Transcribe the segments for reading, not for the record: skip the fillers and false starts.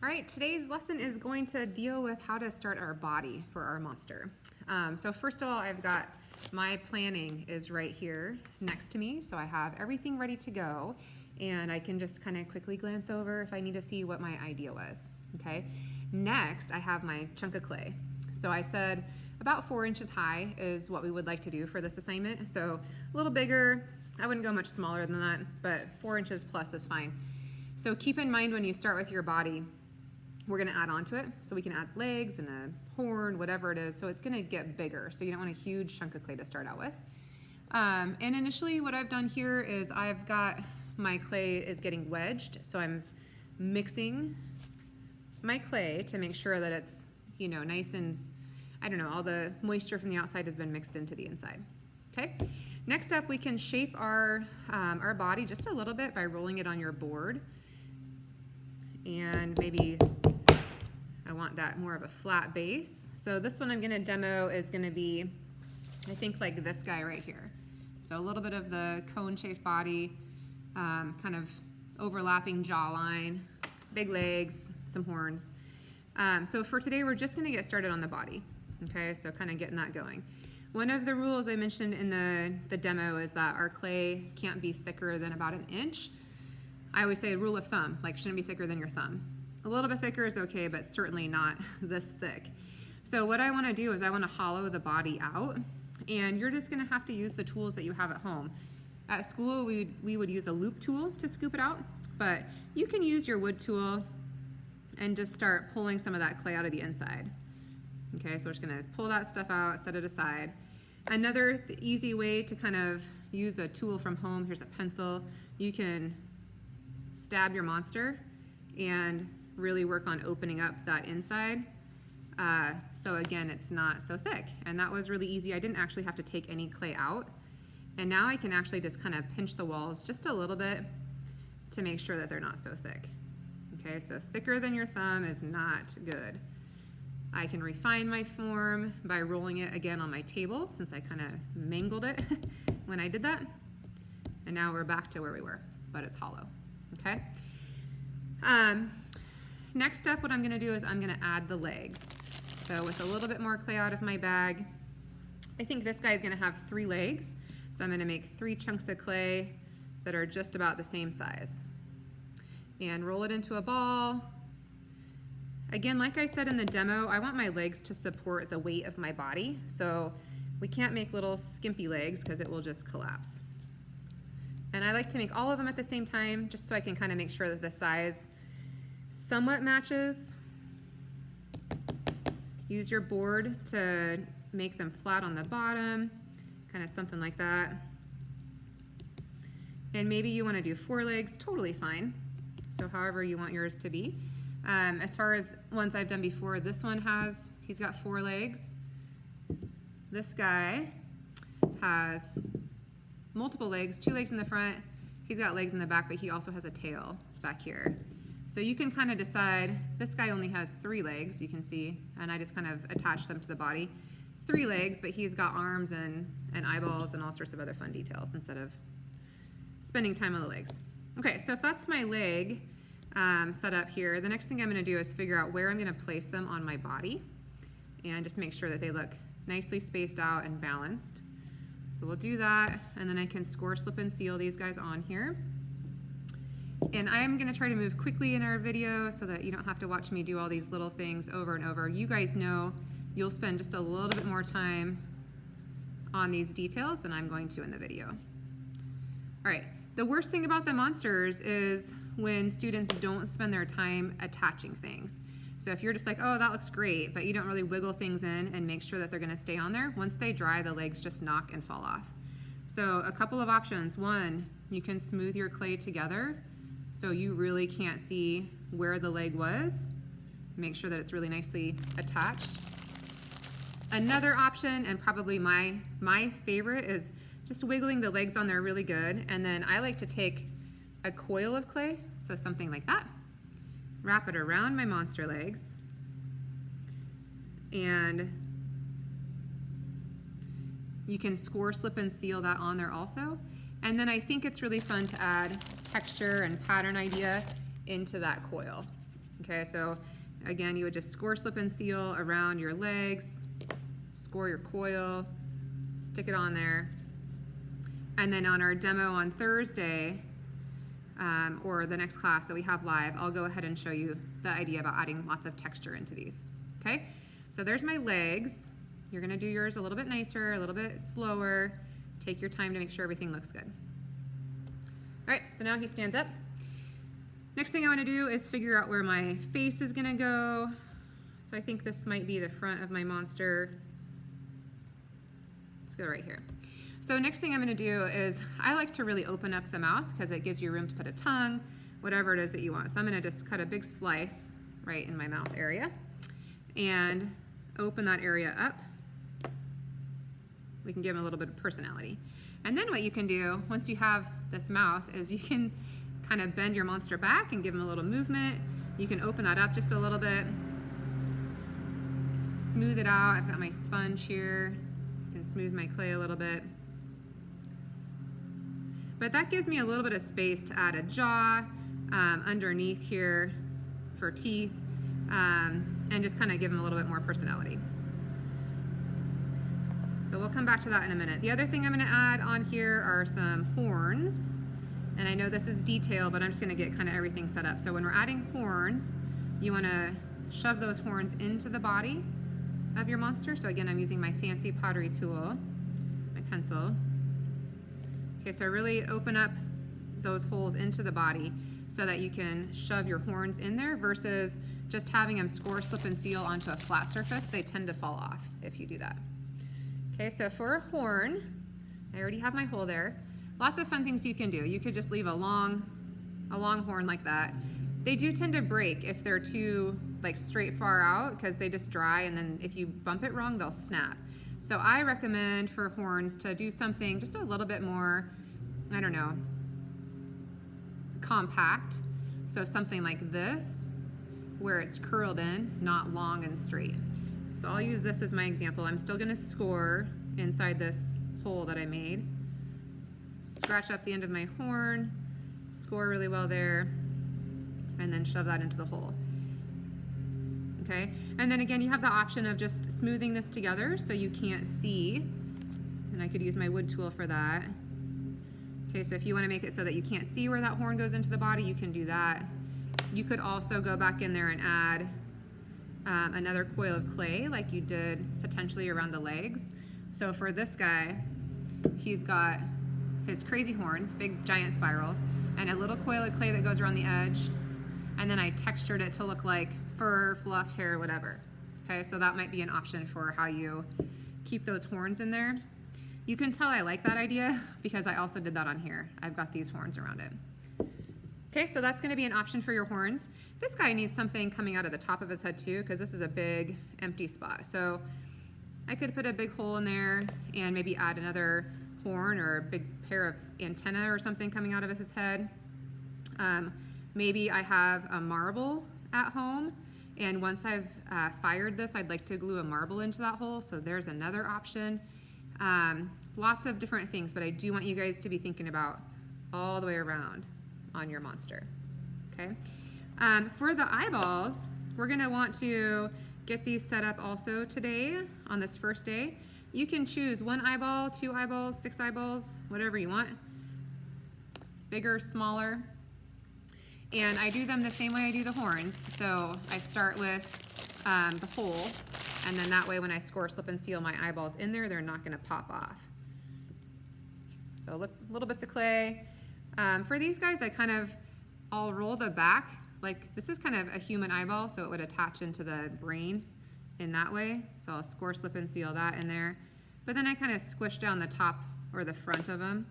All right, today's lesson is going to deal with how to start our body for our monster. So first of all, I've got my planning is right here next to me, so I have everything ready to go, and I can just kind of quickly glance over if I need to see what my idea was, okay? Next, I have my chunk of clay. So I said about 4 inches high is what we would like to do for this assignment, so a little bigger. I wouldn't go much smaller than that, but 4 inches plus is fine. So keep in mind when you start with your body, we're gonna add on to it. So we can add legs and a horn, whatever it is. So it's gonna get bigger. So you don't want a huge chunk of clay to start out with. And initially what I've done here is I've got my clay is getting wedged. So I'm mixing my clay to make sure that it's, you know, nice and, I don't know, all the moisture from the outside has been mixed into the inside. Okay. Next up, we can shape our body just a little bit by rolling it on your board. And maybe I want that more of a flat base. So this one I'm gonna demo is gonna be, I think like this guy right here. So a little bit of the cone-shaped body, kind of overlapping jawline, big legs, some horns. So for today, we're just gonna get started on the body. Okay, so kind of getting that going. One of the rules I mentioned in the demo is that our clay can't be thicker than about 1 inch. I always say a rule of thumb, like shouldn't be thicker than your thumb. A little bit thicker is okay, but certainly not this thick. So what I wanna do is I wanna hollow the body out, and you're just gonna have to use the tools that you have at home. At school, we would use a loop tool to scoop it out, but you can use your wood tool and just start pulling some of that clay out of the inside. Okay, so we're just gonna pull that stuff out, set it aside. Another easy way to kind of use a tool from home, here's a pencil. You can stab your monster and really work on opening up that inside. So again, it's not so thick. And that was really easy. I didn't actually have to take any clay out. And now I can actually just kind of pinch the walls just a little bit to make sure that they're not so thick. Okay, so thicker than your thumb is not good. I can refine my form by rolling it again on my table, since I kind of mangled it when I did that. And now we're back to where we were, but it's hollow, okay? Next up, what I'm gonna do is I'm gonna add the legs. So with a little bit more clay out of my bag, I think this guy's gonna have 3 legs. So I'm gonna make 3 chunks of clay that are just about the same size. And roll it into a ball. Again, like I said in the demo, I want my legs to support the weight of my body. So we can't make little skimpy legs because it will just collapse. And I like to make all of them at the same time, just so I can kind of make sure that the size somewhat matches. Use your board to make them flat on the bottom, kind of something like that. And maybe you want to do 4 legs, totally fine. So however you want yours to be. As far as ones I've done before, this one he's got 4 legs. This guy has multiple legs, 2 legs in the front. He's got legs in the back, but he also has a tail back here. So you can kind of decide, this guy only has 3 legs, you can see, and I just kind of attach them to the body. 3 legs, but he's got arms and eyeballs and all sorts of other fun details instead of spending time on the legs. Okay, so if that's my leg set up here, the next thing I'm gonna do is figure out where I'm gonna place them on my body and just make sure that they look nicely spaced out and balanced. So we'll do that, and then I can score, slip, and seal these guys on here. And I'm gonna try to move quickly in our video so that you don't have to watch me do all these little things over and over. You guys know you'll spend just a little bit more time on these details than I'm going to in the video. All right, the worst thing about the monsters is when students don't spend their time attaching things. So if you're just like, oh, that looks great, but you don't really wiggle things in and make sure that they're gonna stay on there, once they dry, the legs just knock and fall off. So a couple of options. One, you can smooth your clay together so you really can't see where the leg was. Make sure that it's really nicely attached. Another option, and probably my favorite, is just wiggling the legs on there really good, and then I like to take a coil of clay, so something like that, wrap it around my monster legs, and you can score, slip, and seal that on there also. And then I think it's really fun to add texture and pattern idea into that coil. Okay, so again, you would just score, slip, and seal around your legs, score your coil, stick it on there. And then on our demo on Thursday, or the next class that we have live, I'll go ahead and show you the idea about adding lots of texture into these. Okay, so there's my legs. You're gonna do yours a little bit nicer, a little bit slower. Take your time to make sure everything looks good. All right, so now he stands up. Next thing I wanna do is figure out where my face is gonna go. So I think this might be the front of my monster. Let's go right here. So next thing I'm gonna do is, I like to really open up the mouth because it gives you room to put a tongue, whatever it is that you want. So I'm gonna just cut a big slice right in my mouth area and open that area up. We can give him a little bit of personality. And then what you can do, once you have this mouth, is you can kind of bend your monster back and give him a little movement. You can open that up just a little bit. Smooth it out. I've got my sponge here. I can smooth my clay a little bit. But that gives me a little bit of space to add a jaw underneath here for teeth, and just kind of give him a little bit more personality. So we'll come back to that in a minute. The other thing I'm gonna add on here are some horns. And I know this is detail, but I'm just gonna get kind of everything set up. So when we're adding horns, you wanna shove those horns into the body of your monster. So again, I'm using my fancy pottery tool, my pencil. Okay, so really open up those holes into the body so that you can shove your horns in there versus just having them score, slip, and seal onto a flat surface. They tend to fall off if you do that. Okay, so for a horn, I already have my hole there. Lots of fun things you can do. You could just leave a long horn like that. They do tend to break if they're too like straight far out because they just dry, and then if you bump it wrong, they'll snap. So I recommend for horns to do something just a little bit more, I don't know, compact. So something like this, where it's curled in, not long and straight. So I'll use this as my example. I'm still gonna score inside this hole that I made. Scratch up the end of my horn, score really well there, and then shove that into the hole. Okay, and then again, you have the option of just smoothing this together so you can't see, and I could use my wood tool for that. Okay, so if you want to make it so that you can't see where that horn goes into the body, you can do that. You could also go back in there and add another coil of clay like you did potentially around the legs. So for this guy, he's got his crazy horns, big giant spirals, and a little coil of clay that goes around the edge, and then I textured it to look like fur, fluff, hair, whatever. Okay, so that might be an option for how you keep those horns in there. You can tell I like that idea because I also did that on here. I've got these horns around it. Okay, so that's gonna be an option for your horns. This guy needs something coming out of the top of his head too, because this is a big empty spot. So I could put a big hole in there and maybe add another horn or a big pair of antenna or something coming out of his head. Maybe I have a marble at home, and once I've fired this, I'd like to glue a marble into that hole, so there's another option. Lots of different things, but I do want you guys to be thinking about all the way around on your monster, okay? For the eyeballs, we're gonna want to get these set up also today on this first day. You can choose 1 eyeball, 2 eyeballs, 6 eyeballs, whatever you want. Bigger, smaller. And I do them the same way I do the horns. So I start with the hole, and then that way when I score, slip, and seal my eyeballs in there, they're not gonna pop off. So little bits of clay. For these guys, I'll roll the back. Like this is kind of a human eyeball, so it would attach into the brain in that way. So I'll score, slip, and seal that in there. But then I kind of squish down the top or the front of them.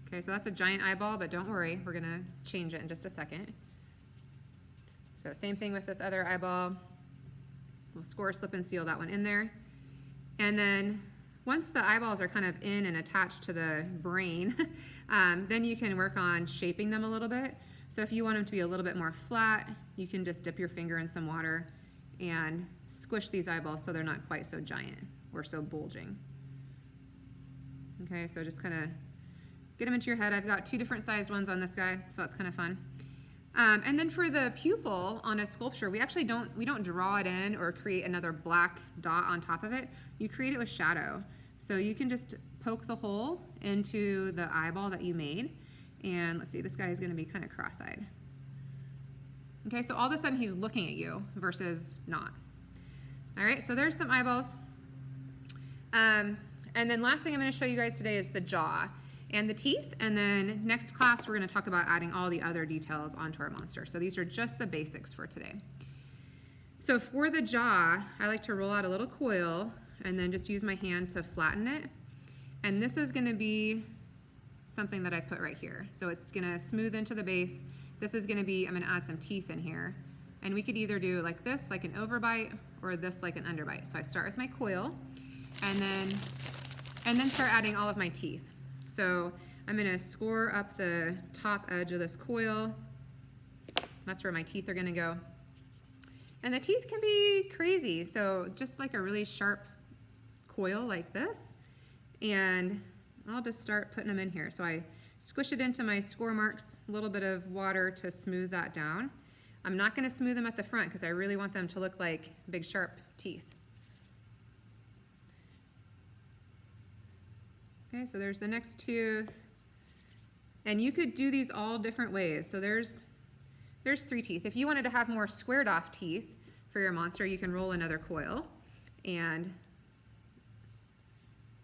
Okay, so that's a giant eyeball, but don't worry, we're gonna change it in just a second. So same thing with this other eyeball. We'll score, slip, and seal that one in there. And then once the eyeballs are kind of in and attached to the brain, then you can work on shaping them a little bit. So if you want them to be a little bit more flat, you can just dip your finger in some water and squish these eyeballs so they're not quite so giant or so bulging. Okay, so just kind of get them into your head. I've got 2 different sized ones on this guy, so it's kind of fun. And then for the pupil on a sculpture, we actually don't draw it in or create another black dot on top of it. You create it with shadow. So you can just poke the hole into the eyeball that you made. And let's see, this guy is going to be kind of cross-eyed. Okay, so all of a sudden he's looking at you versus not. All right, so there's some eyeballs. And then last thing I'm going to show you guys today is the jaw and the teeth, and then next class we're going to talk about adding all the other details onto our monster. So these are just the basics for today. So for the jaw, I like to roll out a little coil and then just use my hand to flatten it. And this is going to be something that I put right here. So it's going to smooth into the base. This is going to be, I'm going to add some teeth in here. And we could either do like this, like an overbite, or this like an underbite. So I start with my coil and then start adding all of my teeth. So I'm going to score up the top edge of this coil. That's where my teeth are going to go. And the teeth can be crazy. So just like a really sharp coil like this. And I'll just start putting them in here. So I squish it into my score marks, a little bit of water to smooth that down. I'm not going to smooth them at the front because I really want them to look like big sharp teeth. Okay, so there's the next tooth. And you could do these all different ways. So there's 3 teeth. If you wanted to have more squared off teeth for your monster, you can roll another coil and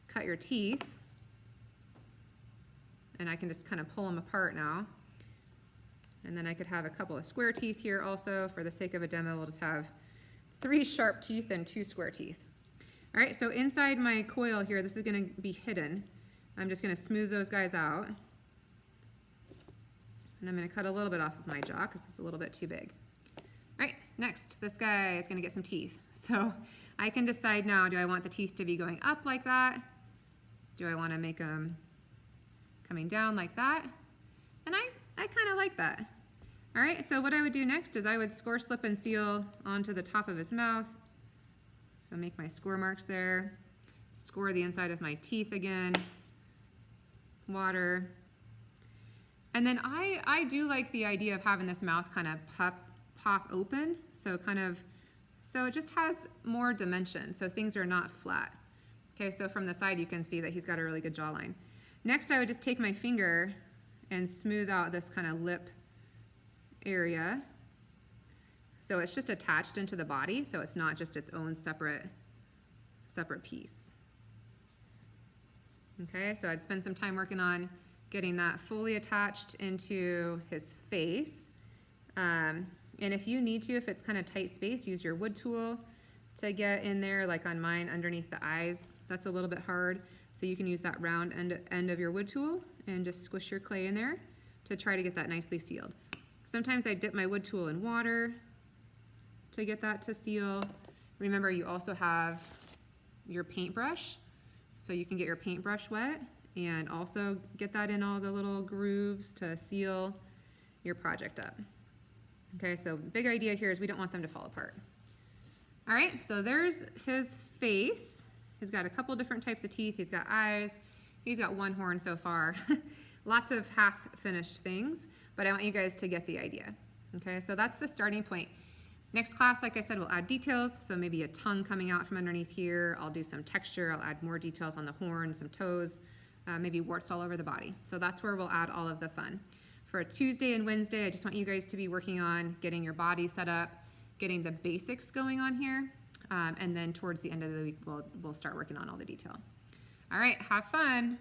cut your teeth. And I can just kind of pull them apart now. And then I could have a couple of square teeth here also. For the sake of a demo, we'll just have 3 sharp teeth and 2 square teeth. All right, so inside my coil here, this is going to be hidden. I'm just going to smooth those guys out. And I'm going to cut a little bit off of my jaw because it's a little bit too big. All right, next, this guy is going to get some teeth. So I can decide now, do I want the teeth to be going up like that? Do I want to make them coming down like that? And I kind of like that. All right, so what I would do next is I would score, slip, and seal onto the top of his mouth. So make my score marks there. Score the inside of my teeth again. Water. And then I do like the idea of having this mouth kind of pop open. So it just has more dimension. So things are not flat. Okay, so from the side you can see that he's got a really good jawline. Next I would just take my finger and smooth out this kind of lip area. So it's just attached into the body, so it's not just its own separate piece. Okay, so I'd spend some time working on getting that fully attached into his face. And if you need to, if it's kind of tight space, use your wood tool to get in there, like on mine underneath the eyes. That's a little bit hard. So you can use that round end of your wood tool and just squish your clay in there to try to get that nicely sealed. Sometimes I dip my wood tool in water to get that to seal. Remember, you also have your paintbrush. So you can get your paintbrush wet and also get that in all the little grooves to seal your project up. Okay, so big idea here is we don't want them to fall apart. All right, so there's his face. He's got a couple different types of teeth. He's got eyes. He's got 1 horn so far. Lots of half-finished things, but I want you guys to get the idea. Okay, so that's the starting point. Next class, like I said, we'll add details. So maybe a tongue coming out from underneath here. I'll do some texture. I'll add more details on the horn, some toes, maybe warts all over the body. So that's where we'll add all of the fun. For Tuesday and Wednesday, I just want you guys to be working on getting your body set up, getting the basics going on here. And then towards the end of the week, we'll start working on all the detail. All right, have fun.